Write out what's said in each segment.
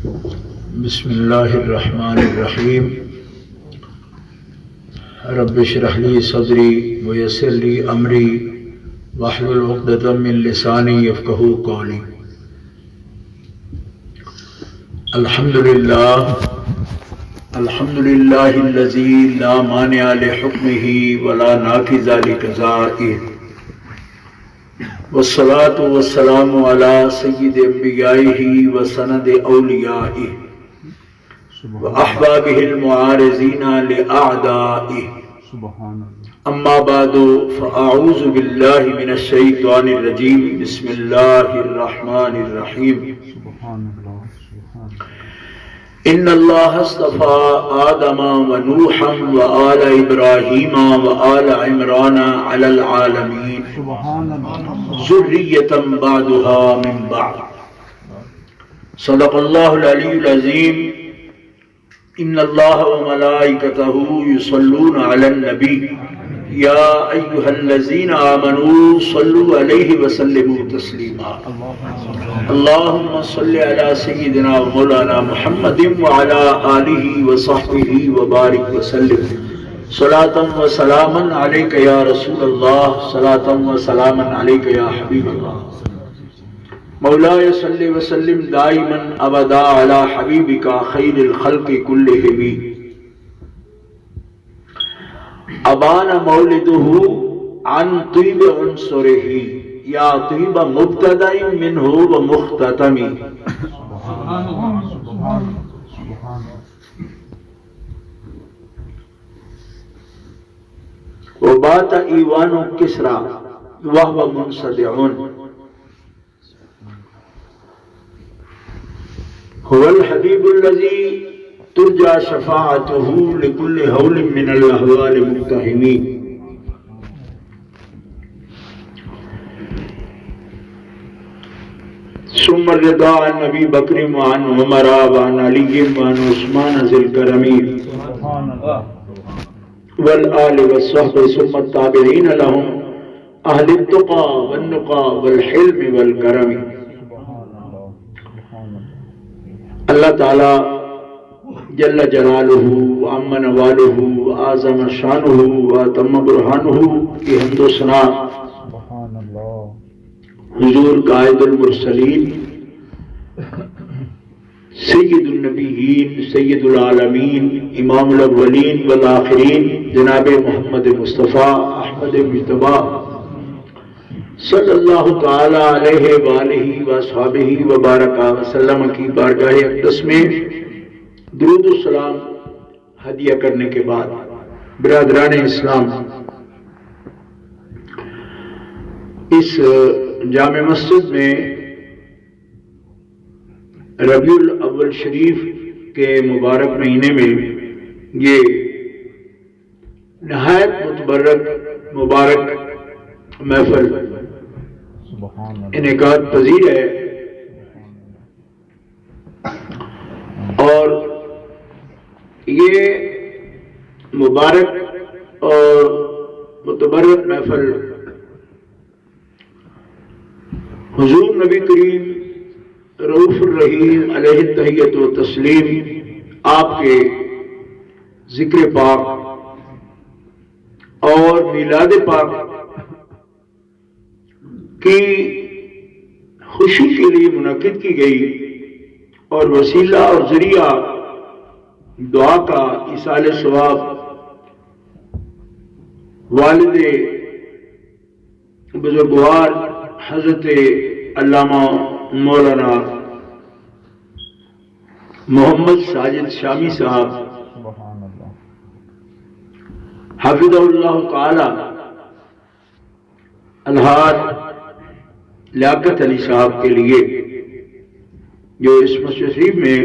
بسم اللہ الرحمن الرحیم رب اشرح لی صدری ویسر لی امری واحلل عقدۃ من لسانی یفقہوا قولی۔ الحمد للہ الذی لا مانع لحکمہ ولا ناقض لقضائہ، والصلاة والسلام علی سید انبیائہ وسند اولیائہ وأحبابه المعارضين لأعدائه، أما بعد فأعوذ بالله من الشيطان الرجيم، بسم الله الرحمن الرحيم۔ إن الله اصطفى آدم ونوحا وآل إبراهيم وآل عمران على العالمين ذرية بعضها من بعض، صدق الله العلي العظيم۔ ان اللہ وملائکتہ یصلون علی النبی یا ایہا الذین آمنوا صلوا علیہ وسلموا تسلیما۔ اللہم صل علی سیدنا مولانا محمد وعلی آلہ وصحبہ وبارک وسلم، صلاۃ و سلاما علیک یا رسول اللہ، صلاۃ و سلاما علیک یا حبیب اللہ۔ مولاي صل وسلم دائما ابدا على حبيبك خير الخلق كلهم، ابان مولده عن طيب عنصره يا طيب مبتدأ منه ومختتم۔ وبات ايوان كسرى وهو منصدع، هو الحبيب الذي ترجى شفاعته لكل هول من الأهوال مقتحمين۔ ثم الرضا عن أبي بكر وعن عمر وعن علي وعن عثمان ذي الكرم والآل والصحب، ثم التابعين لهم أهل التقى والنقى والحلم والكرم۔ اللہ تعالی جل جلالہ وعم نوالہ وعظم شانہ واتم برہانہ کی حمد و ثنا حضور قائد المرسلین سید النبیین سید العالمین امام الاولین والآخرین جناب محمد مصطفیٰ احمد مجتبیٰ صلی اللہ تعالی علیہ وآلہ وصحبہ وبارک وسلم کی بارگاہ اقدس میں درود و سلام ہدیہ کرنے کے بعد، برادران اسلام، اس جامع مسجد میں ربیع الاول شریف کے مبارک مہینے میں یہ نہایت متبرک مبارک محفل انعقاد پذیر ہے، اور یہ مبارک اور متبرک محفل حضور نبی کریم رؤوف الرحیم علیہ التحیۃ و تسلیم آپ کے ذکر پاک اور میلاد پاک کی خوشی کے لیے منعقد کی گئی، اور وسیلہ اور ذریعہ دعا کا ایصال ثواب والد بزرگوار حضرت علامہ مولانا محمد ساجد شامی صاحب حافظہ اللہ تعالی الحاج لیاقت علی صاحب کے لیے، جو اس مسجد شریف میں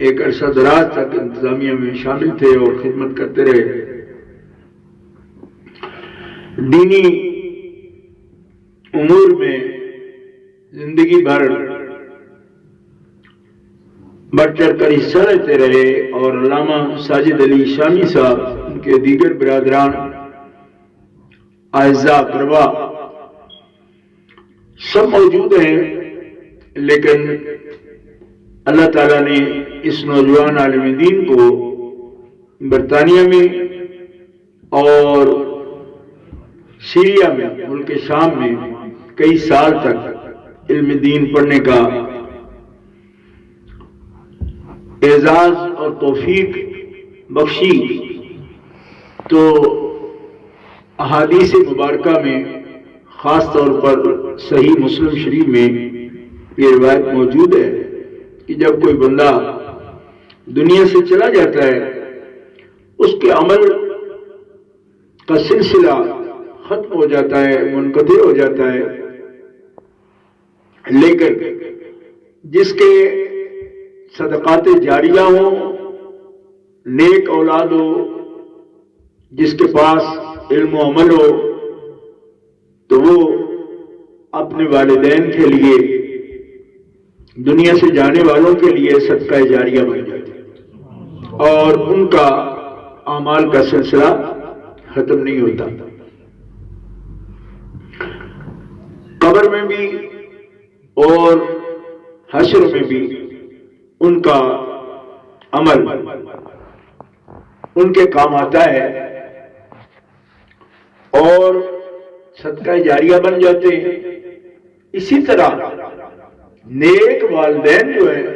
ایک عرصہ دراز تک انتظامیہ میں شامل تھے اور خدمت کرتے رہے، دینی امور میں زندگی بھر بڑھ چڑھ کر حصہ لیتے رہے، اور علامہ ساجد علی شامی صاحب ان کے دیگر برادران اعزاء اقربا سب موجود ہیں، لیکن اللہ تعالیٰ نے اس نوجوان عالم دین کو برطانیہ میں اور سیریا میں، ملک شام میں کئی سال تک علم دین پڑھنے کا اعزاز اور توفیق بخشی، تو احادیث مبارکہ میں خاص طور پر صحیح مسلم شریف میں یہ روایت موجود ہے کہ جب کوئی بندہ دنیا سے چلا جاتا ہے اس کے عمل کا سلسلہ ختم ہو جاتا ہے، منقطع ہو جاتا ہے، لیکن جس کے صدقات جاریہ ہوں، نیک اولاد ہو، جس کے پاس علم و عمل ہو، تو وہ اپنے والدین کے لیے، دنیا سے جانے والوں کے لیے صدقہ جاریہ بن جاتے اور ان کا اعمال کا سلسلہ ختم نہیں ہوتا۔ قبر میں بھی اور حشر میں بھی ان کا عمل ان کے کام آتا ہے اور صدقہ جاریہ بن جاتے ہیں۔ اسی طرح نیک والدین جو ہیں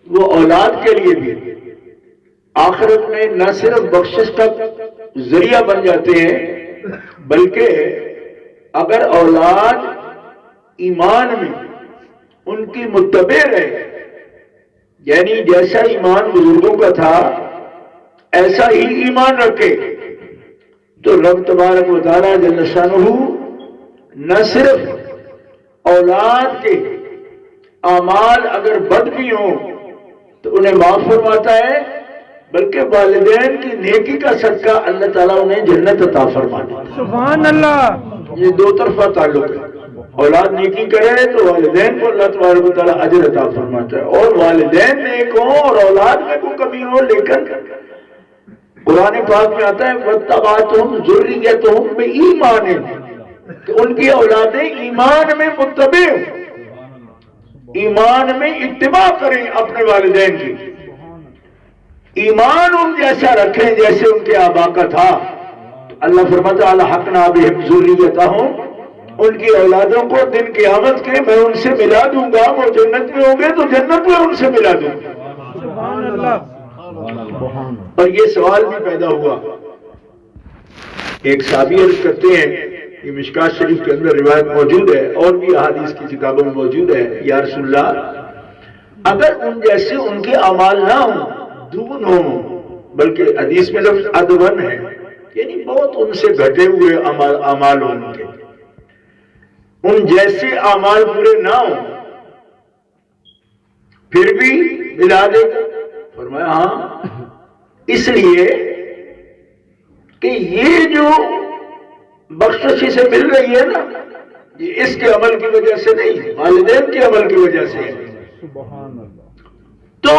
وہ اولاد کے لیے بھی آخرت میں نہ صرف بخشش کا ذریعہ بن جاتے ہیں، بلکہ اگر اولاد ایمان میں ان کی متبع رہے، یعنی جیسا ایمان بزرگوں کا تھا ایسا ہی ایمان رکھے، تو رب تبارک و تعالیٰ جل شانہ نہ صرف اولاد کے اعمال اگر بد بھی ہوں تو انہیں معاف فرماتا ہے، بلکہ والدین کی نیکی کا صدقہ اللہ تعالیٰ انہیں جنت عطا فرماتا ہے۔ سبحان اللہ۔ یہ دو طرفہ تعلق ہے، اولاد نیکی کرے تو والدین کو اللہ تبارک و تعالیٰ اجر عطا فرماتا ہے، اور والدین نیک ہوں اور اولاد میں کوئی کمی ہو، لیکن قرآن پاک میں آتا ہے وَاتَّبَعْتُهُمْ ذُرِّيَّتُهُمْ بِإِيمَانٍ، کہ ان کی اولادیں ایمان میں متبع ہوں، ایمان میں اتباع کریں اپنے والدین کی، ایمان ان جیسا رکھیں جیسے ان کے آبا کا تھا۔ تو اللہ فرماتا ہے الحقنا بہم ذریتہم، ان کی اولادوں کو دن قیامت کے میں ان سے ملا دوں گا، وہ جنت میں ہوں گے تو جنت میں ان سے ملا دوں گا۔ سبحان اللہ۔ اور یہ سوال بھی پیدا ہوا، ایک صحابی عرض کرتے ہیں، یہ مشکات شریف کے اندر روایت موجود ہے اور بھی احادیث کی کتابوں میں موجود ہے، یا رسول اللہ اگر ان جیسے ان کے اعمال نہ ہوں، دون ہوں، بلکہ حدیث میں لفظ ادون ہے، یعنی بہت ان سے گھٹے ہوئے اعمال ہوں، ان کے ان جیسے اعمال پورے نہ ہوں، پھر بھی ملا دے گا؟ فرمایا ہاں، اس لیے کہ یہ جو بخشش سے مل رہی ہے نا، یہ اس کے عمل کی وجہ سے نہیں ہے، والدین کے عمل کی وجہ سے ہے۔ تو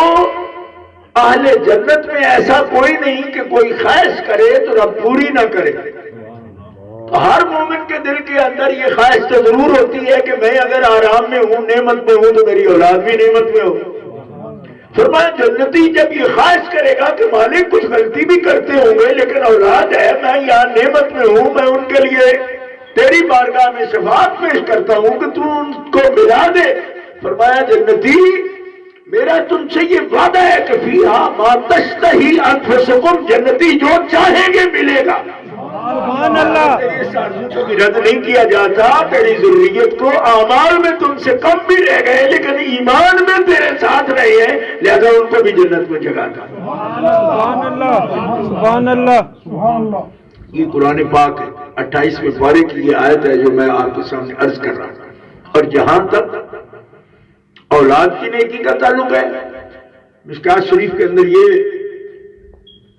اہل جنت میں ایسا کوئی نہیں کہ کوئی خواہش کرے تو رب پوری نہ کرے۔ تو ہر مومن کے دل کے اندر یہ خواہش تو ضرور ہوتی ہے کہ میں اگر آرام میں ہوں، نعمت میں ہوں، تو میری اولاد بھی نعمت میں ہو۔ فرمایا جنتی جب یہ خواہش کرے گا کہ مالک کچھ غلطی بھی کرتے ہوں گے لیکن اولاد ہے، میں یہاں نعمت میں ہوں، میں ان کے لیے تیری بارگاہ میں شفاعت پیش کرتا ہوں کہ تو ان کو ملا دے۔ فرمایا جنتی میرا تم سے یہ وعدہ ہے کہ فیہا ما تشتہی انفسکم، جنتی جو چاہیں گے ملے گا۔ سبحان اللہ۔ تیری سازوں کو بھی رد نہیں کیا جاتا، تیری ذریت کو اعمال میں تم سے کم بھی رہ گئے لیکن ایمان میں تیرے ساتھ رہے ہیں، لہذا ان کو بھی جنت میں جگہ تھا۔ سبحان اللہ، سبحان اللہ، سبحان اللہ۔ یہ قرآن پاک ہے، 28ویں پارے کی یہ آیت ہے جو میں آپ کے سامنے عرض کر رہا ہوں۔ اور جہاں تک اولاد کی نیکی کا تعلق ہے، مشکات شریف کے اندر یہ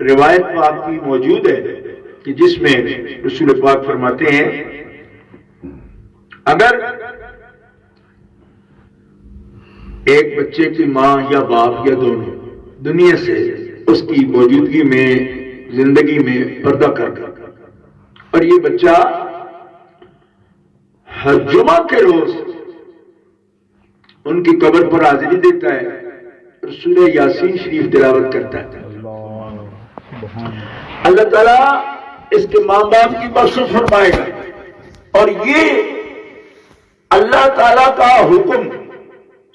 روایت پاک بھی موجود ہے کہ جس میں رسول پاک فرماتے ہیں اگر ایک بچے کی ماں یا باپ یا دونوں دنیا سے اس کی موجودگی میں زندگی میں پردہ کر اور یہ بچہ ہر جمعہ کے روز ان کی قبر پر حاضری دیتا ہے اور سورہ یاسین شریف تلاوت کرتا ہے، اللہ تعالیٰ اس کے ماں باپ کی بخشش فرمائے گا۔ اور یہ اللہ تعالیٰ کا حکم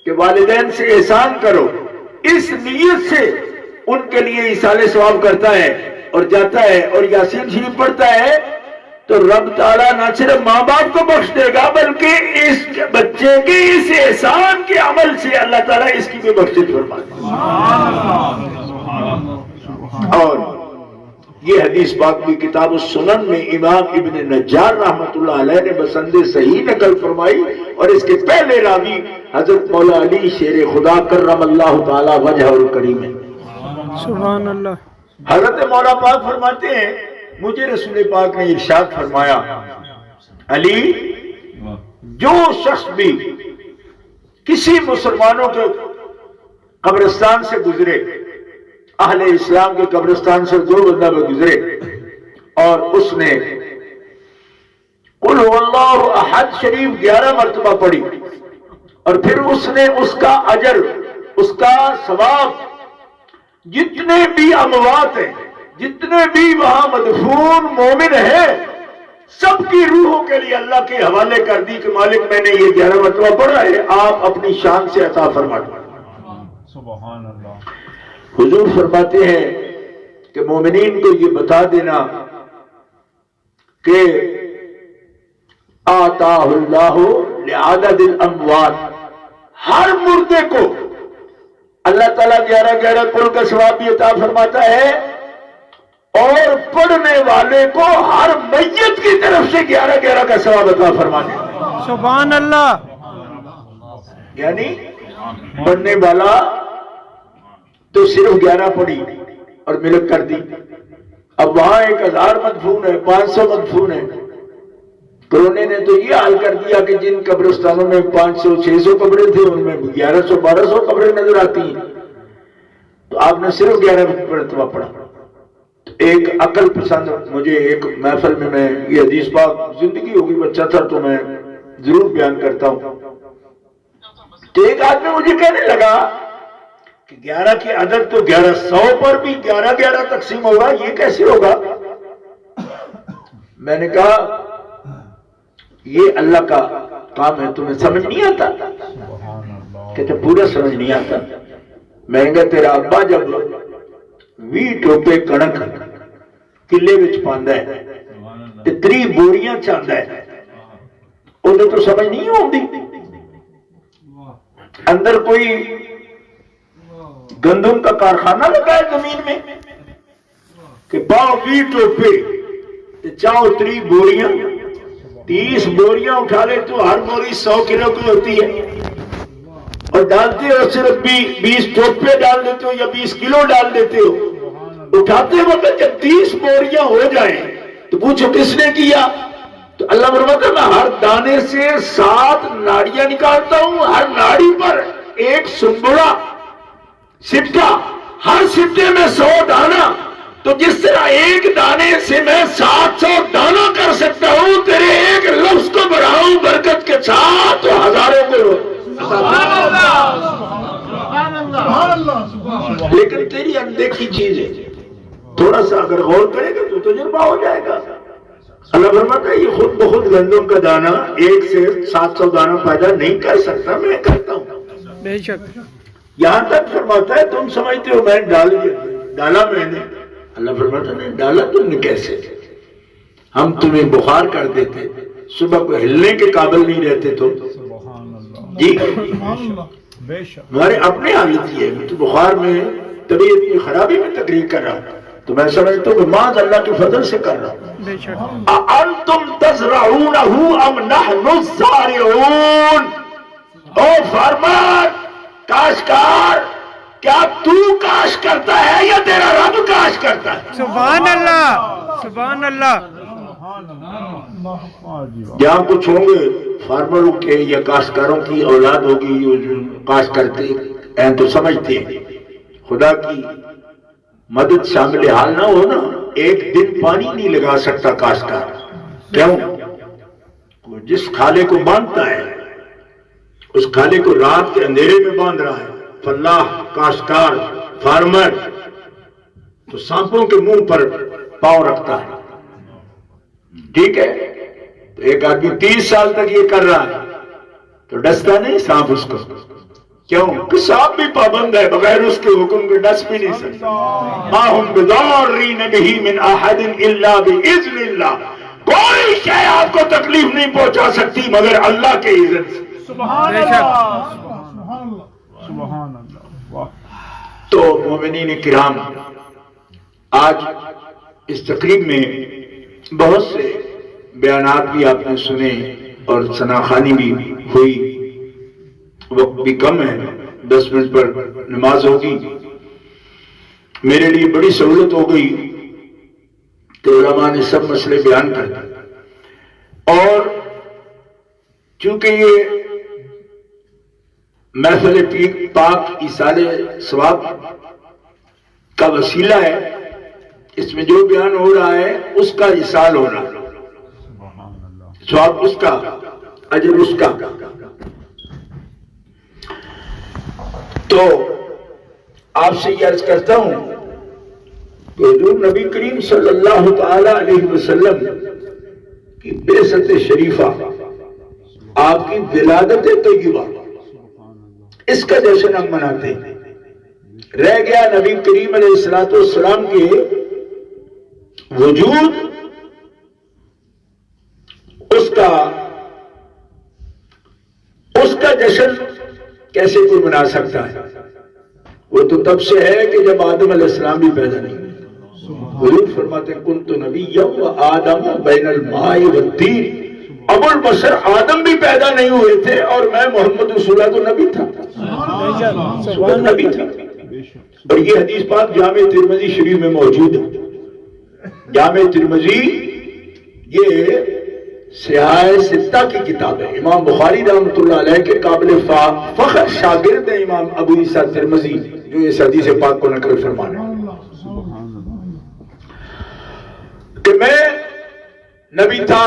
کہ والدین سے احسان کرو، اس نیت سے ان کے لیے ایصال ثواب کرتا ہے اور جاتا ہے اور یاسین شریف پڑھتا ہے، تو رب تعالیٰ نہ صرف ماں باپ کو بخش دے گا بلکہ اس بچے کے اس احسان کے عمل سے اللہ تعالیٰ اس کی بھی بخشش فرمائے گا۔ اور یہ حدیث پاک کی کتاب السنن میں امام ابن نجار رحمۃ اللہ علیہ نے بسند صحیح نقل فرمائی، اور اس کے پہلے راوی حضرت مولا علی شیر خدا کرم اللہ تعالی وجہ الکریم ہے۔ سبحان اللہ۔ حضرت مولا پاک فرماتے ہیں مجھے رسول پاک نے ارشاد فرمایا، علی جو شخص بھی کسی مسلمانوں کے قبرستان سے گزرے، اہل اسلام کے قبرستان سے جو بندہ بھی گزرے اور اس نے قل هو اللہ احد شریف 11 مرتبہ پڑھی، اور پھر اس نے اس کا اجر، اس کا ثواب جتنے بھی اموات ہیں، جتنے بھی وہاں مدفون مومن ہیں، سب کی روحوں کے لیے اللہ کے حوالے کر دی کہ مالک میں نے یہ 11 مرتبہ پڑھا ہے، آپ اپنی شان سے عطا فرما دیں۔ سبحان اللہ۔ حضور فرماتے ہیں کہ مومنین کو یہ بتا دینا کہ آتاہ اللہ لعدد الاموات، ہر مردے کو اللہ تعالیٰ 11 قل کا ثواب بھی عطا فرماتا ہے، اور پڑھنے والے کو ہر میت کی طرف سے 11 کا ثواب عطا فرماتا ہے۔ سبحان اللہ۔ یعنی پڑھنے والا تو صرف 11 پڑھی اور ملک کر دی، اب وہاں 1000 مدفون ہے، 500 مدفون ہے۔ کرونے نے تو یہ حال کر دیا کہ جن قبرستانوں میں 500 600 قبریں تھے ان میں 1100 1200 قبریں نظر آتی ہیں، تو آپ نے صرف 11 مرتبہ پڑھا۔ ایک عقل پسند مجھے ایک محفل میں یہ حدیث پاک زندگی ہوگی بچہ تھا تو میں ضرور بیان کرتا ہوں، تو ایک آدمی مجھے کہنے لگا کہ 11 کی عدد تو 1100 پر بھی 11 تقسیم ہوگا، یہ کیسے ہوگا؟ میں نے کہا یہ اللہ کا کام ہے، تمہیں سمجھ نہیں آتا؟ کہتے پورا سمجھ نہیں آتا۔ میں نے کہا تیرا ابا جب 20 ٹوپے کنک کلے وچ پاندا ہے تے 3 بوریاں چاندا ہے، انہیں تو سمجھ نہیں ہوندی، اندر کوئی گندم کا کارخانہ لگا ہے زمین میں کہ پاؤ 20 ٹوپے تے چاؤ 3 بوریاں، 30 بوریاں اٹھا لے تو ہر بوری 100 کلو کی ہوتی ہے، اور ڈالتے ہو صرف 20 ٹوپے ڈال دیتے ہو یا 20 کلو ڈال دیتے ہو، اٹھاتے وقت جب 30 بوریاں ہو جائیں تو پوچھو کس نے کیا؟ تو اللہ فرماتا ہے میں ہر دانے سے 7 ناڑیاں نکالتا ہوں، ہر ناڑی پر ایک سنبڑا سٹا، ہر سٹے میں 100 دانا، تو جس طرح ایک دانے سے میں 700 دانا کر سکتا ہوں، تیرے ایک لفظ کو بڑھاؤں برکت کے ساتھ تو ہزاروں کو۔ لیکن تیری اندیکھی چیز ہے، تھوڑا سا اگر غور کرے گا تو تجربہ ہو جائے گا۔ اللہ فرماتا ہے یہ خود بخود گندم کا دانا 1 سے 700 دانا پیدا نہیں کر سکتا، میں کرتا ہوں۔ بے شک۔ یہاں تک فرماتا ہے تم سمجھتے ہو میں ڈالا میں نے، اللہ فرماتا ہے ڈالا تم نے کیسے؟ ہم تمہیں بخار کر دیتے، صبح کو ہلنے کے قابل نہیں رہتے تو جی ہمارے اپنے حالت یہ ہے، تو بخار میں طبیعت کی خرابی میں تقریر کر رہا ہوں، تو میں سمجھتا ہوں کہ ماذ اللہ کے فضل سے کر رہا ہوں۔ اَأَنْتُمْ تَزْرَعُونَهُ أَمْ نَحْنُ الزَّارِعُونَ، او فارمر، کاشتکار، کیا تو کاش کرتا ہے یا تیرا رب کاش کرتا ہے؟ سبحان اللہ، سبحان اللہ۔ جہاں کچھ ہوں گے فارمروں کے یا کاشتکاروں کی اولاد ہوگی جو کاشت کرتے ہیں تو سمجھتے ہیں خدا کی مدد شامل حال نہ ہو نا، ایک دن پانی نہیں لگا سکتا کاشتکار، کیوں؟ جس کھالے کو باندھتا ہے اس کھالے کو رات کے اندھیرے میں باندھ رہا ہے، فلاح کاشتکار فارمر تو سانپوں کے منہ پر پاؤں رکھتا ہے، ٹھیک ہے؟ تو ایک آدمی 30 سال تک یہ کر رہا ہے تو ڈستا نہیں سانپ اس کو؟ کیوں کہ سانپ بھی پابند ہے، بغیر اس کے حکم کے ڈس بھی نہیں سکتا۔ ما ہم بضارین بہ من احد الا باذن اللہ، کوئی شے آپ کو تکلیف نہیں پہنچا سکتی مگر اللہ کے اذن سے۔ سبحان اللہ سبحان اللہ واہ۔ تو مومنین کرام، آج اس تقریب میں بہت سے بیانات بھی آپ نے سنے اور ثناخوانی بھی ہوئی، وقت بھی کم ہے، 10 منٹ پر نماز ہوگی۔ میرے لیے بڑی سہولت ہو گئی کہ علماء نے سب مسئلے بیان کر دیے، اور چونکہ یہ محفل پاک ایصال ثواب کا وسیلہ ہے، اس میں جو بیان ہو رہا ہے اس کا ایصال ہو رہا ہے، ثواب اس کا، اجر اس کا۔ تو آپ سے یہ عرض کرتا ہوں کہ حضور نبی کریم صلی اللہ تعالی علیہ وسلم کی بعثت شریفہ، آپ کی ولادت طیبہ، اس کا جشن ہم مناتے ہیں۔ رہ گیا نبی کریم علیہ السلام کے وجود، اس کا جشن کیسے کوئی منا سکتا ہے؟ وہ تو تب سے ہے کہ جب آدم علیہ السلام بھی پیدا نہیں ہوئے۔ حضور فرماتے ہیں کنت نبیا وآدم بین الماء والطین، ابو البشر آدم بھی پیدا نہیں ہوئے تھے اور میں محمد رسول اللہ تو نبی تھا، نبی تھا۔ اور یہ حدیث پاک جامع ترمذی شریف میں موجود ہے۔ جامع ترمذی یہ سیاہ ستہ کی کتاب ہے، امام بخاری رحمۃ اللہ علیہ کے قابل فخر شاگرد ہیں امام ابو عیسیٰ ترمذی، جو اس حدیث پاک کو نقل فرمانے کہ میں نبی تھا،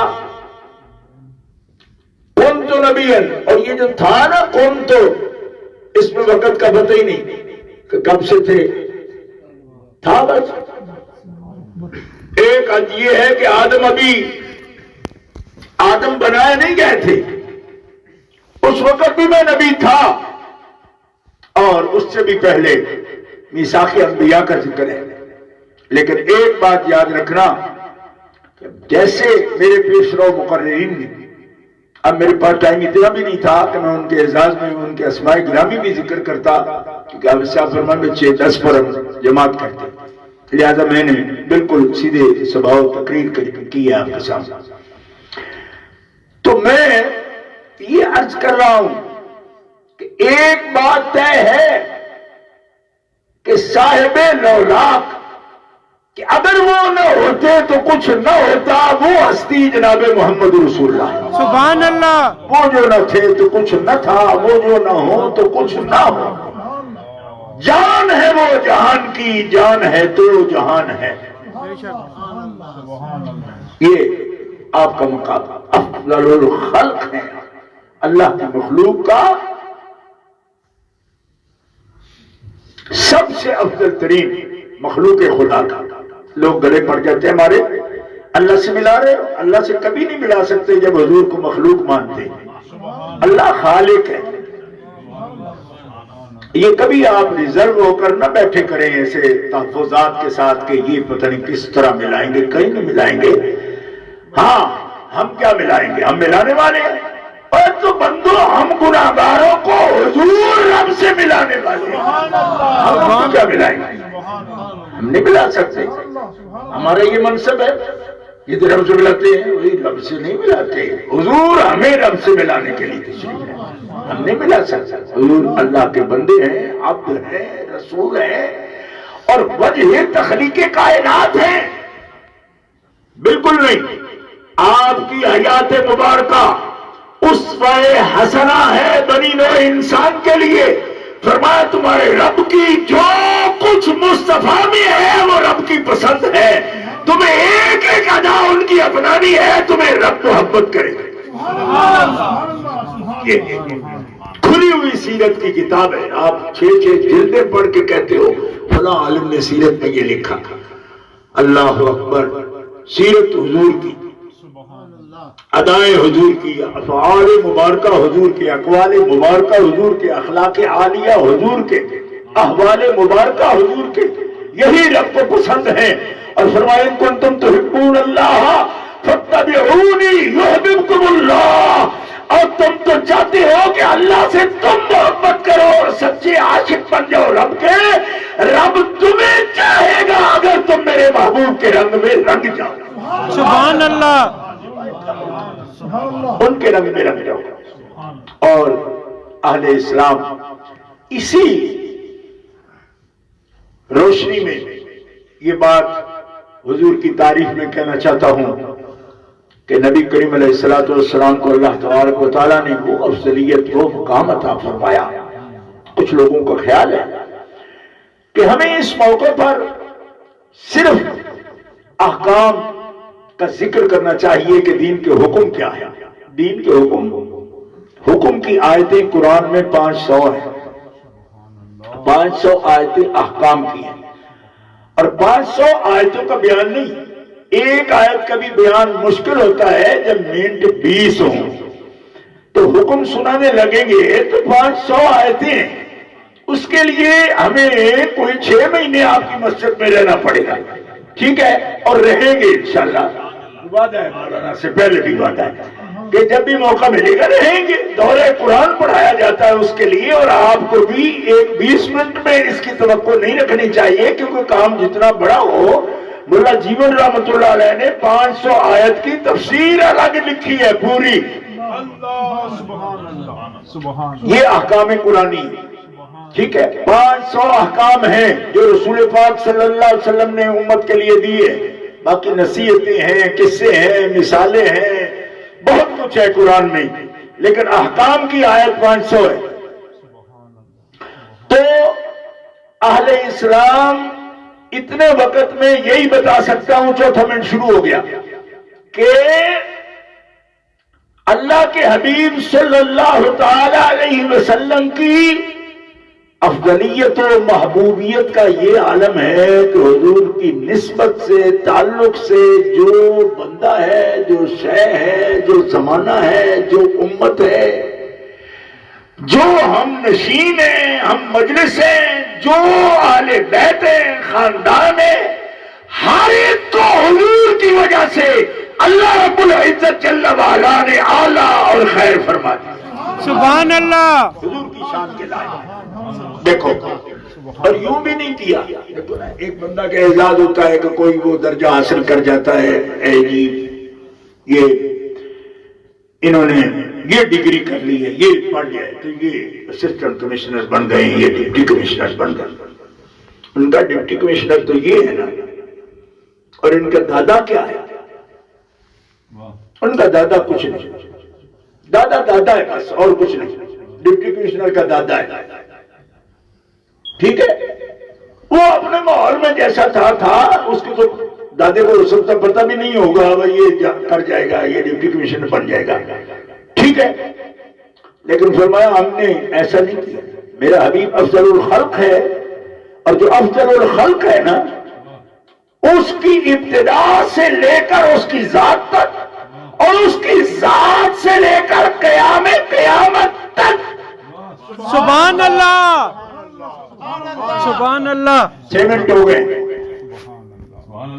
کنت نبیًا، اور یہ جو تھا نا کنت، اس میں وقت کا پتہ ہی نہیں کہ کب سے تھے، تھا بس۔ ایک یہ ہے کہ آدم بنائے نہیں گئے تھے، اس وقت بھی میں نبی تھا، اور اس سے بھی پہلے میثاق انبیاء کا ذکر ہے۔ لیکن ایک بات یاد رکھنا، جیسے میرے پیشرو مقررین نے، اب میرے پاس ٹائم اتنا بھی نہیں تھا کہ میں ان کے اعزاز میں ان کے اسماء گرامی بھی ذکر کرتا، کیونکہ اب صاحب فرمان میں 6-10 پر ہم جماعت کرتے، لہذا میں نے بالکل سیدھے سبھاؤ تقریر کی ہے آپ کے سامنے۔ تو میں یہ عرض کر رہا ہوں کہ ایک بات طے ہے کہ صاحب لولاک، کہ اگر وہ نہ ہوتے تو کچھ نہ ہوتا، وہ ہستی جناب محمد رسول اللہ، سبحان اللہ۔ وہ جو نہ تھے تو کچھ نہ تھا، وہ جو نہ ہو تو کچھ نہ ہو۔ جان ہے وہ جہان کی، جان ہے تو جہان ہے۔ یہ آپ کا مقام افضل الخلق ہے، اللہ کی مخلوق کا سب سے افضل ترین مخلوق خدا کا۔ لوگ گلے پڑ جاتے ہیں ہمارے، اللہ سے ملا رہے ہو، اللہ سے کبھی نہیں ملا سکتے جب حضور کو مخلوق مانتے ہیں۔ اللہ خالق ہے، یہ کبھی آپ ریزرو ہو کر نہ بیٹھے کریں ایسے تحفظات کے ساتھ کہ یہ پتہ نہیں کس طرح ملائیں گے، کہیں نہیں ملائیں گے۔ ہاں ہم کیا ملائیں گے، ہم ملانے والے ہیں، اور تو بندو ہم گناہگاروں کو حضور رب سے ملانے والے ہیں، ہم کیا ملائیں گے، ہم نہیں ملا سکتے۔ ہمارا یہ منصب ہے، یہ تو رب سے ملاتے ہیں، وہی رب سے نہیں ملاتے، حضور ہمیں رب سے ملانے کے لیے تشریف ہے، ہم نہیں ملا سکتے۔ حضور اللہ کے بندے ہیں، عبد ہیں، رسول ہیں، اور وجہ تخلیق کائنات ہیں، بالکل نہیں۔ آپ کی حیات مبارکہ اسوہ حسنہ ہے بنی نوع انسان کے لیے۔ فرمایا تمہارے رب کی جو کچھ مصطفیٰ میں ہے وہ رب کی پسند ہے، تمہیں ایک ایک ادا ان کی اپنانی ہے، تمہیں رب محبت کرے۔ کھلی ہوئی سیرت کی کتاب ہے. آپ 6 جلدیں پڑھ کے کہتے ہو فلاں عالم نے سیرت میں یہ لکھا. اللہ اکبر. سیرت حضور کی، ادائیں حضور کی، افعال مبارکہ حضور کے، اقوال مبارکہ حضور کے، اخلاق عالیہ حضور کے، احوال مبارکہ حضور کے، یہی رب کو پسند ہے. اور فرمایا ان کنتم تحبون اللہ فاتبعونی یحببکم اللہ. اور تم تو چاہتے ہو کہ اللہ سے تم محبت کرو اور سچے عاشق بن جاؤ رب کے. رب تمہیں چاہے گا اگر تم میرے محبوب کے رنگ میں رنگ جاؤ. سبحان اللہ. ان کے رنگ میں رنگ جاؤ. اور اہل اسلام اسی روشنی میں یہ بات حضور کی تعریف میں کہنا چاہتا ہوں کہ نبی کریم علیہ السلام کو اللہ تبارک و تعالیٰ نے وہ افضلیت، وہ مقام عطا فرمایا. کچھ لوگوں کا خیال ہے کہ ہمیں اس موقع پر صرف احکام کا ذکر کرنا چاہیے کہ دین کے حکم کیا ہے. دین کے حکم کی آیتیں قرآن میں 500 ہیں. 500 آیتیں احکام کی ہیں. اور 500 آیتوں کا بیان نہیں. ایک آیت کا بھی بیان مشکل ہوتا ہے جب منٹ 20 ہوں تو حکم سنانے لگیں گے تو 500 آیتیں. اس کے لیے ہمیں کوئی 6 مہینے آپ کی مسجد میں رہنا پڑے گا. ٹھیک ہے؟ اور رہیں گے انشاءاللہ. وعدہ ہے مولانا سے پہلے بھی وعدہ ہے کہ جب بھی موقع ملے گا رہیں گے. دورہ قرآن پڑھایا جاتا ہے اس کے لیے. اور آپ کو بھی ایک 20 منٹ میں اس کی توقع نہیں رکھنی چاہیے کیونکہ کام جتنا بڑا ہو. ملا جیون رحمت اللہ علیہ نے 500 آیت کی تفسیر الگ لکھی ہے پوری. یہ احکام قرآنی. ٹھیک ہے؟ 500 احکام ہیں جو رسول پاک صلی اللہ علیہ وسلم نے امت کے لیے دیے. باقی نصیحتیں ہیں، قصے ہیں، مثالیں ہیں، بہت کچھ ہے قرآن میں. لیکن احکام کی آیت 500 ہے. تو اہل اسلام اتنے وقت میں یہی بتا سکتا ہوں، چوتھا منٹ شروع ہو گیا، کہ اللہ کے حبیب صلی اللہ تعالی علیہ وسلم کی افضلیت و محبوبیت کا یہ عالم ہے کہ حضور کی نسبت سے، تعلق سے جو بندہ ہے، جو شے ہے، جو زمانہ ہے، جو امت ہے، جو ہم نشین ہیں، ہم مجلس ہیں، جو اہل بیت ہیں، خاندان ہے، ہر ایک کو حضور کی وجہ سے اللہ رب العزت جل وعلا نے اعلیٰ اور خیر فرما دیا. سبحان اللہ. حضور کی شان کے لائق. دیکھو، اور یوں بھی نہیں کیا. دیکھو نا، ایک بندہ کا اعزاز ہوتا ہے کہ کوئی وہ درجہ حاصل کر جاتا ہے، اے جی یہ انہوں نے یہ ڈگری کر لی ہے، یہ پڑھ لیا ہے تو یہ اسسٹنٹ کمشنر بن گئے، یہ ڈپٹی کمشنر بن گئے. ان کا ڈپٹی کمشنر تو یہ ہے نا. اور ان کا دادا کیا ہے؟ ان کا دادا کچھ نہیں. دادا ہے بس، اور کچھ نہیں. ڈپٹی کمشنر کا دادا ہے. ٹھیک ہے؟ وہ اپنے ماحول میں جیسا تھا اس کے تو دادے کو اس وقت پتہ بھی نہیں ہوگا بھائی یہ کر جائے گا، یہ ڈپٹی کمشنر بن جائے گا. ٹھیک ہے؟ لیکن فرمایا ہم نے ایسا نہیں کیا. میرا حبیب افضل الخلق ہے، اور جو افضل الخلق ہے نا، اس کی ابتدا سے لے کر اس کی ذات تک، اور اس کی ذات سے لے کر قیامت تک. سبحان اللہ. سبحان اللہ. 6 منٹ ہو گئے.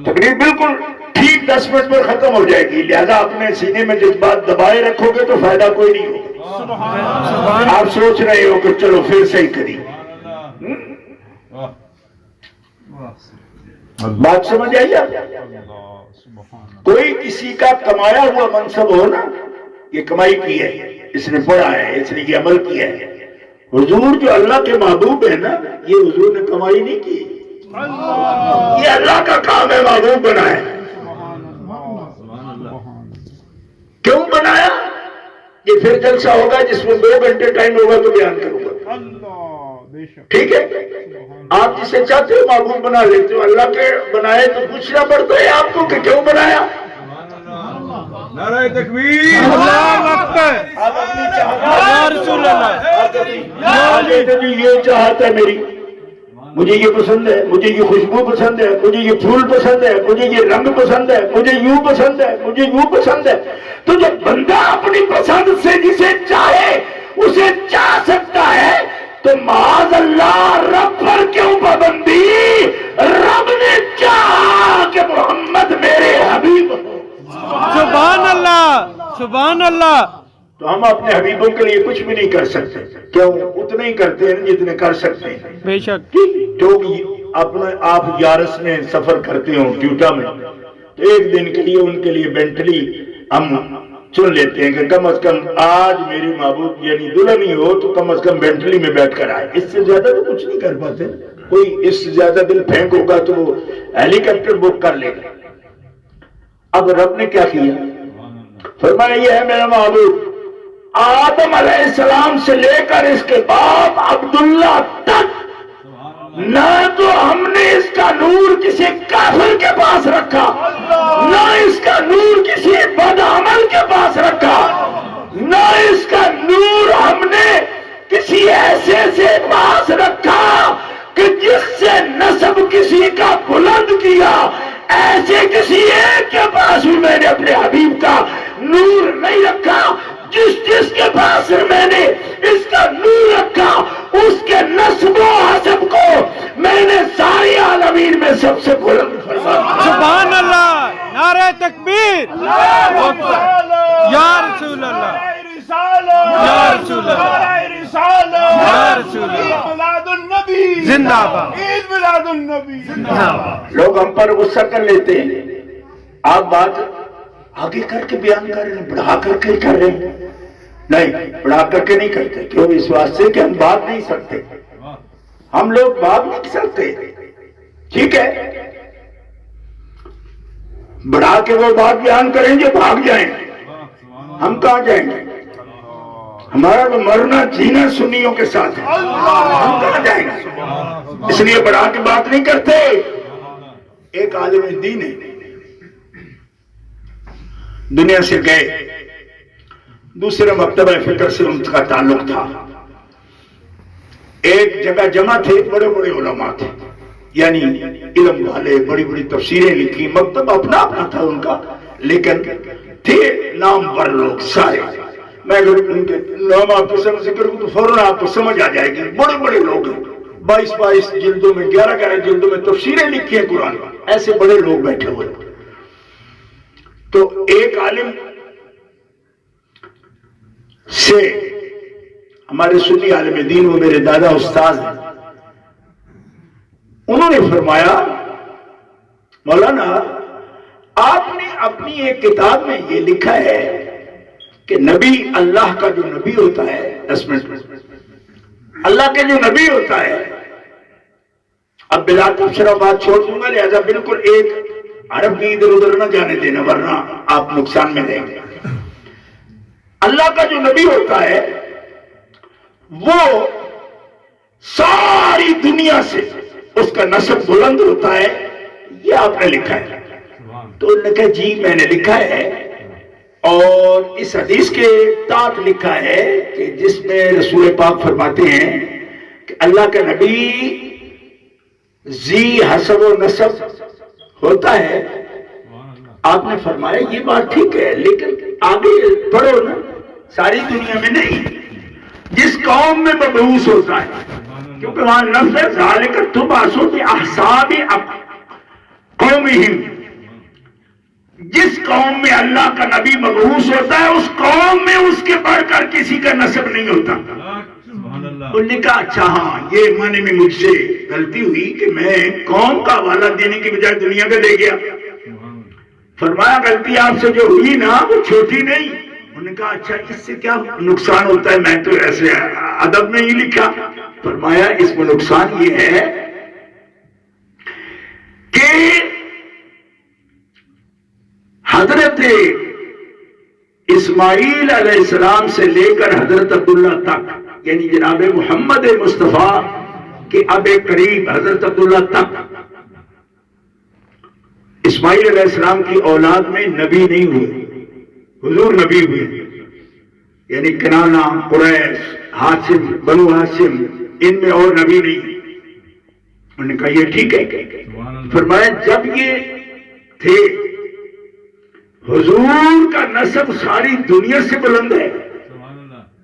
تقریر بالکل ٹھیک 10 منٹ میں ختم ہو جائے گی. لہذا اپنے سینے میں جذبات دبائے رکھو گے تو فائدہ کوئی نہیں ہوگا. آپ سوچ رہے ہو کہ چلو پھر صحیح کری. بات سمجھ آئی آپ؟ کوئی کسی کا کمایا ہوا منصب ہو نا، یہ کمائی کی ہے، اس نے پڑھا ہے، اس نے یہ عمل کیا ہے. حضور جو اللہ کے محبوب ہے نا، یہ حضور نے کمائی نہیں کی، یہ اللہ کا کام ہے، محبوب بنا ہے. کیوں بنایا؟ یہ پھر جلسہ ہوگا جس میں 2 گھنٹے ٹائم ہوگا تو بیان کروں گا. ٹھیک ہے؟ آپ جسے چاہتے ہو محبوب بنا لیتے ہو. اللہ کے بنائے تو پوچھنا پڑتا ہے آپ کو کہ کیوں بنایا. نعرہ تکبیر، اللہ اکبر، آپ اپنی چاہت یا رسول اللہ، یہ چاہت ہے میری، مجھے یہ پسند ہے، مجھے یہ خوشبو پسند ہے، مجھے یہ پھول پسند ہے، مجھے یہ رنگ پسند ہے، مجھے یوں پسند ہے، مجھے یوں پسند ہے. تو جب بندہ اپنی پسند سے جسے چاہے اسے چاہ سکتا ہے تو معاذ اللہ رب پر کیوں پابندی؟ رب نے چاہا کہ محمد میرے حبیب ہو. سبحان اللہ، سبحان اللہ. تو ہم اپنے حبیبوں کے لیے کچھ بھی نہیں کر سکتے. کیوں؟ اتنے ہی کرتے ہیں جتنے کر سکتے ہیں. بے شک. جو اپنے آپ یارس میں سفر کرتے ہوں ٹیوٹا میں، تو ایک دن کے لیے ان کے لیے بینٹلی ہم چن لیتے ہیں کہ کم از کم آج میری محبوب یعنی دلہن ہی ہو تو کم از کم بینٹلی میں بیٹھ کر آئے. اس سے زیادہ تو کچھ نہیں کر پاتے. کوئی اس سے زیادہ دل پھینک ہوگا تو وہ ہیلی کاپٹر بک کر لے گا. اب رب نے کیا کیا؟ فرمایا یہ ہے میرا محبوب. آدم علیہ السلام سے لے کر اس کے باپ عبداللہ تک نہ تو ہم نے اس کا نور کسی کافر کے پاس رکھا، نہ اس کا نور کسی بدعمل کے پاس رکھا، نہ اس کا نور ہم نے کسی ایسے سے پاس رکھا کہ جس سے نسب کسی کا بلند کیا. ایسے کسی ایک کے پاس بھی میں نے اپنے حبیب کا نور نہیں رکھا. جس کے پاس میں نے اس کا نور رکھا اس کے نسب و حسب کو میں نے ساری عالمین میں سب سے بلند فرمایا. سبحان اللہ، نعرہ تکبیر، یا رسول اللہ، یا رسول اللہ، یا رسول اللہ، میلاد النبی زندہ باد، عید میلاد النبی زندہ باد. لوگ ہم پر غصہ کر لیتے ہیں. آپ بات آگے کر کے بیان کر رہے ہیں، بڑھا کر کے کر رہے ہیں. نہیں، بڑھا کر کے نہیں کرتے. کیوں؟ اس واسطے کہ ہم بھاگ نہیں سکتے. ہم لوگ بھاگ نہیں سکتے. ٹھیک ہے، بڑھا کے وہ بات بیان کریں گے بھاگ جائیں. ہم کہاں جائیں گے؟ ہمارا تو مرنا جینا سنیوں کے ساتھ ہے. ہم کہاں جائیں گے؟ اس لیے بڑھا کے بات نہیں کرتے. ایک عالم دین ہے، دنیا سے گئے، دوسرے مکتبہ فکر سے ان کا تعلق تھا. ایک جگہ جمع تھے، بڑے بڑے علماء تھے، یعنی علم والے، بڑی بڑی تفسیریں لکھی. مکتبہ اپنا اپنا تھا ان کا، لیکن تھے نامور لوگ سارے. میں اگر ان کے نام آپ کو ذکر کروں تو فوراً آپ کو سمجھ آ جائے گی. بڑے بڑے لوگ ہیں، 22 جلدوں میں 11 جلدوں میں تفسیریں لکھی ہیں قرآن. ایسے بڑے لوگ بیٹھے ہوئے. تو ایک عالم سے ہمارے سنی عالم دین، وہ میرے دادا استاد ہیں، انہوں نے فرمایا مولانا آپ نے اپنی ایک کتاب میں یہ لکھا ہے کہ نبی اللہ کا جو نبی ہوتا ہے، 10 منٹ، اللہ کے جو نبی ہوتا ہے، اب بلا تبصرہ بات چھوڑ دوں گا، لہذا بالکل ایک عرب کی ادھر ادھر نہ جانے دینا ورنہ آپ نقصان میں رہیں گے. اللہ کا جو نبی ہوتا ہے وہ ساری دنیا سے اس کا نسب بلند ہوتا ہے. یہ آپ نے لکھا ہے. تو انہوں نے کہا جی میں نے لکھا ہے، اور اس حدیث کے تحت لکھا ہے کہ جس میں رسول پاک فرماتے ہیں کہ اللہ کا نبی ذی حسب و نسب ہوتا ہے. آپ نے فرمایا یہ بات ٹھیک ہے، لیکن آگے پڑھو نا، ساری دنیا میں نہیں، جس قوم میں مبعوث ہوتا ہے، کیونکہ وہاں لفظ ہے ذالک تبعثوا باحساب قومہم. جس قوم میں اللہ کا نبی مبعوث ہوتا ہے اس قوم میں اس کے بڑھ کر کسی کا نسب نہیں ہوتا. انہوں نے کہا اچھا ہاں، یہ معنی میں مجھ سے غلطی ہوئی کہ میں قوم کا حوالہ دینے کی بجائے دنیا کا دے گیا. فرمایا غلطی آپ سے جو ہوئی نا وہ چھوٹی نہیں. انہوں نے کہا اچھا اس سے کیا نقصان ہوتا ہے؟ میں تو ایسے ادب میں ہی لکھا. فرمایا اس میں نقصان یہ ہے کہ حضرت اسماعیل علیہ السلام سے لے کر حضرت عبداللہ تک، یعنی جناب محمد مصطفیٰ کے اب قریب حضرت عبداللہ تک، اسماعیل علیہ السلام کی اولاد میں نبی نہیں ہوئے. حضور نبی ہوئے، یعنی کنانہ، قریش، ہاشم، بنو ہاشم، ان میں اور نبی نہیں۔ انہوں نے کہا یہ ٹھیک ہے۔ فرمایا جب یہ تھے، حضور کا نسب ساری دنیا سے بلند ہے،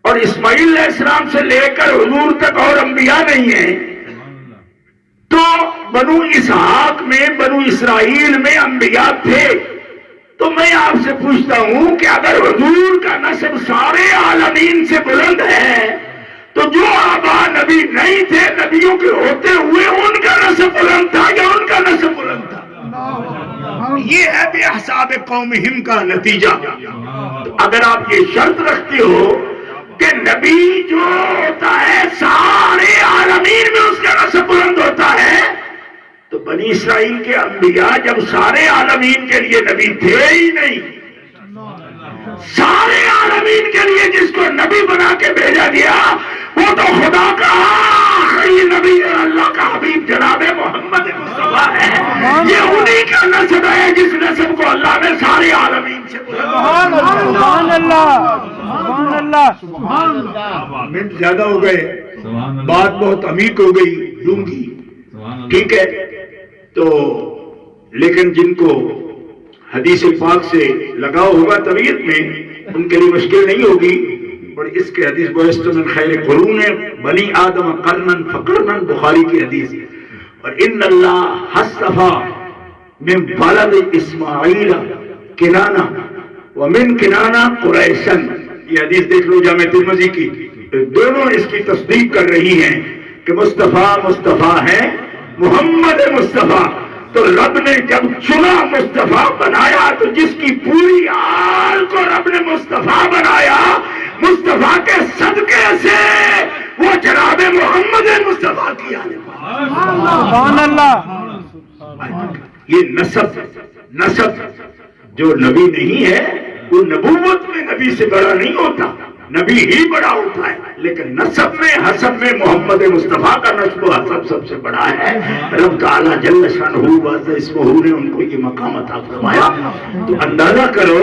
اور اسماعیل علیہ السلام سے لے کر حضور تک اور انبیاء نہیں ہیں، تو بنو اسحاق میں، بنو اسرائیل میں انبیاء تھے۔ تو میں آپ سے پوچھتا ہوں کہ اگر حضور کا نسب سارے عالمین سے بلند ہے، تو جو آبا نبی نہیں تھے نبیوں کے ہوتے ہوئے ان کا نسب بلند تھا یا ان کا نسب بلند تھا؟ یہ ہے بے حساب قومہم کا نتیجہ۔ تو اگر آپ یہ شرط رکھتے ہو کہ نبی جو ہوتا ہے سارے عالمین میں اس کا نسب بلند ہوتا ہے، تو بنی اسرائیل کے انبیاء جب سارے عالمین کے لیے نبی تھے ہی نہیں، سارے عالمین کے لیے جس کو نبی بنا کے بھیجا گیا وہ تو خدا کا آخری نبی ہے، اللہ کا حبیب جناب محمد مصطفیٰ ہے۔ یہ انہی کا نسب ہے جس نسب کو اللہ نے سارے عالمین سے سبحان اللہ، سبحان اللہ، سبحان اللہ۔ منٹ زیادہ ہو گئے، بات بہت عمیق ہو گئی، دوں گی، ٹھیک ہے؟ تو لیکن جن کو حدیث پاک سے لگاؤ ہوگا طبیعت میں، ان کے لیے مشکل نہیں ہوگی۔ اور اس کے حدیث بعثت من خیر قرون بنی آدم قرنن فقرنن، بخاری کی حدیث۔ اور ان اللہ اصطفیٰ من ولد اسماعیل کنانہ ومن کنانہ قریشن، یہ حدیث دیکھ لو جامع ترمذی کی، دونوں اس کی تصدیق کر رہی ہیں کہ مصطفیٰ ہے محمد مصطفیٰ۔ تو رب نے جب چنا مصطفیٰ بنایا، تو جس کی پوری آل کو رب نے مصطفیٰ بنایا، مصطفیٰ کے صدقے سے وہ جناب محمد مصطفیٰ کی آل ہے۔ سبحان اللہ۔ یہ نسب جو نبی نہیں ہے وہ نبوت میں نبی سے بڑا نہیں ہوتا، نبی ہی بڑا ہوتا ہے، لیکن نسب میں حسب میں محمد مصطفیٰ کا نسب و حسب سب سے بڑا ہے۔ رب تعالیٰ جل شانہ وعز اسمہ نے ان کو یہ مقام عطا فرمایا۔ تو اندازہ کرو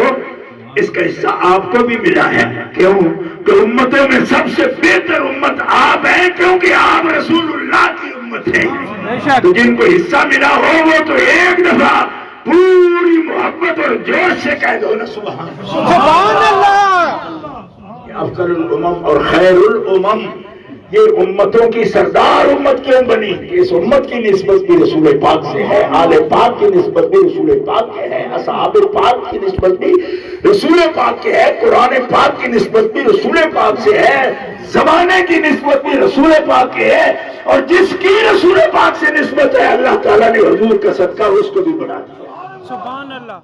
اس کا حصہ آپ کو بھی ملا ہے۔ کیوں کہ امتوں میں سب سے بہتر امت آپ ہیں، کیونکہ آپ رسول اللہ کی امت ہیں۔ تو جن کو حصہ ملا ہو وہ تو ایک دفعہ پوری محبت اور جوش سے کہہ دو نا سبحان اللہ۔ افضل الامم اور خیر الامم، یہ امتوں کی سردار امت کیوں بنی؟ اس امت کی نسبت بھی رسول پاک سے ہے، آل پاک کی نسبت بھی رسول پاک کے ہے، اصحاب پاک کی نسبت بھی رسول پاک کے ہے، قرآن پاک کی نسبت بھی رسول پاک سے ہے، زمانے کی نسبت بھی رسول پاک کے ہے، اور جس کی رسول پاک سے نسبت ہے اللہ تعالیٰ نے حضور کا صدقہ اس کو بھی بڑھا دیا۔ سبحان اللہ۔